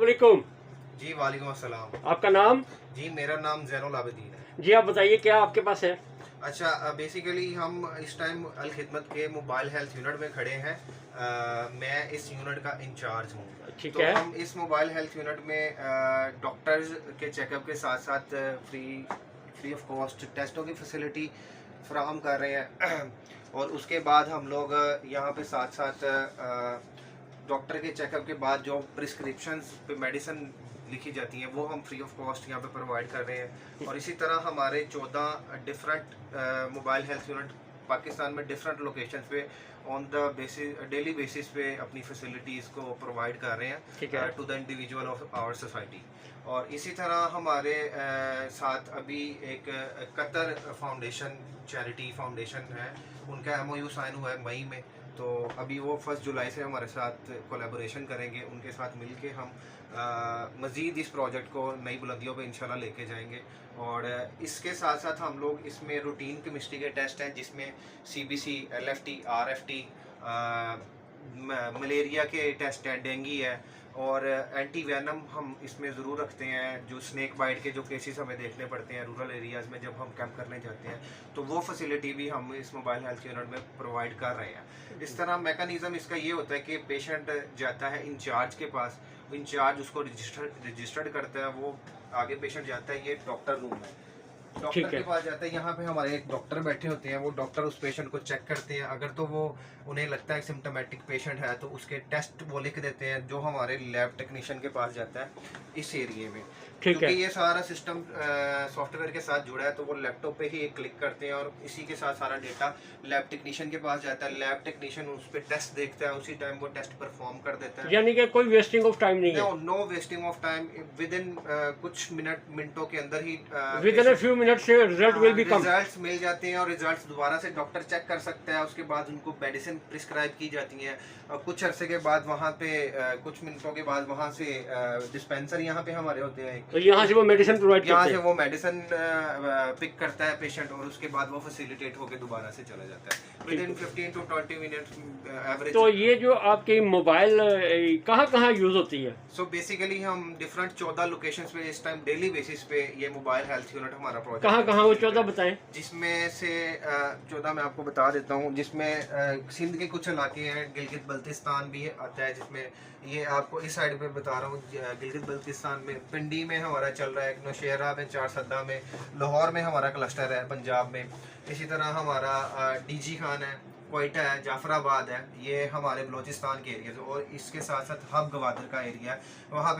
वालेकुम। जी वालेकुम अस्सलाम। आपका नाम? जी मेरा नाम ज़ैनुल आबिदीन है। जी आप बताइए क्या आपके पास है? अच्छा, बेसिकली हम इस टाइम अल खिदमत के मोबाइल हेल्थ यूनिट में खड़े हैं। मैं इस यूनिट का इंचार्ज हूँ। ठीक तो है। हम इस मोबाइल हेल्थ यूनिट में डॉक्टर्स के चेकअप के साथ साथ फ्री ऑफ कॉस्ट टेस्टों की फैसिलिटी फ्राहम कर रहे हैं। और उसके बाद हम लोग यहाँ पे साथ साथ डॉक्टर के चेकअप के बाद जो प्रिस्क्रिप्शंस पे मेडिसिन लिखी जाती हैं वो हम फ्री ऑफ कॉस्ट यहाँ पे प्रोवाइड कर रहे हैं। और इसी तरह हमारे 14 different mobile health unit Pakistan में डिफरेंट लोकेशंस पे on the basis daily basis पे अपनी फैसिलिटीज़ को प्रोवाइड कर रहे हैं to the individual of our society. और इसी तरह हमारे साथ अभी एक कतर फाउंडेशन चैरिटी फाउंडेशन है, उनका MOU साइन हुआ है मई में। तो अभी वो 1 जुलाई से हमारे साथ कोलैबोरेशन करेंगे, उनके साथ मिलके हम मज़ीद इस प्रोजेक्ट को नई बुलंदियों पे इंशाल्लाह लेके जाएंगे। और इसके साथ साथ हम लोग इसमें रूटीन केमिस्ट्री के टेस्ट हैं जिसमें CBC, LFT, RFT, मलेरिया के टेस्ट हैं, डेंगी है और एंटी वैनम हम इसमें ज़रूर रखते हैं। जो स्नेक बाइट के जो केसेस हमें देखने पड़ते हैं रूरल एरियाज़ में जब हम कैंप करने जाते हैं, तो वो फैसिलिटी भी हम इस मोबाइल हेल्थ यूनिट में प्रोवाइड कर रहे हैं। इस तरह मैकेनिज़्म इसका ये होता है कि पेशेंट जाता है इंचार्ज के पास, इंचार्ज उसको रजिस्टर्ड करता है, वो आगे पेशेंट जाता है, ये डॉक्टर रूम है, डॉक्टर के पास जाता है। यहाँ पे हमारे एक डॉक्टर बैठे होते हैं, वो डॉक्टर उस पेशेंट को चेक करते हैं। अगर तो वो उन्हें लगता है सिम्टोमेटिक पेशेंट है तो उसके टेस्ट वो लिख देते हैं जो हमारे लैब टेक्नीशियन के पास जाता है इस एरिए में। क्योंकि ये सारा सिस्टम सॉफ्टवेयर के साथ जुड़ा है तो वो लैपटॉप पे ही एक क्लिक करते हैं और इसी के साथ सारा डेटा लैब टेक्नीशियन के पास जाता है। लैब टेक्नीशियन उस पर टेस्ट देखता है, उसी टाइम वो टेस्ट परफॉर्म कर देता है। यानी कि कोई वेस्टिंग ऑफ टाइम नहीं है? No wasting of time. Within कुछ मिनटों के अंदर ही within a few minute से result will be come. Results मिल जाते हैं और रिजल्ट्स दोबारा से डॉक्टर चेक कर सकता है। उसके बाद उनको मेडिसिन प्रिस्क्राइब की जाती हैं और कुछ अरसे के बाद वहाँ पे कुछ मिनटों के बाद वहाँ से डिस्पेंसर यहाँ पे हमारे होते हैं, तो यहाँ से वो मेडिसिन प्रोवाइड करते हैं। यहाँ से वो मेडिसिन पिक करता है पेशेंट और उसके बाद वो फैसिलिटेट होकर दोबारा से चला जाता है with in 15 to 20 minutes average. तो ये जो आपकी मोबाइल कहाँ कहाँ यूज़ होती है? सो बेसिकली हम डिफरेंट 14 लोकेशंस पे इस टाइम डेली बेसिस पे ये मोबाइल हेल्थ यूनिट हमारा प्रोजेक्ट कहाँ कहाँ वो 14 बताएं? जिसमें से 14 मैं आपको बता देता हूँ। जिसमें सिंध के कुछ इलाके हैं, गिलगित बल्तिस्तान भी आता है, जिसमें ये आपको इस साइड पे बता रहा हूँ। गिलगित बल्तिस्तान में पिंडी में हमारा चल रहा है, नौशेरा में, चारसदा में, लाहौर में हमारा क्लस्टर है पंजाब में। इसी तरह हमारा DG खान है, क्वेटा है, जाफराबाद है, ये हमारे बलोचिस्तान के एरिया। और इसके साथ साथ हब गवादर का एरिया है, वहाँ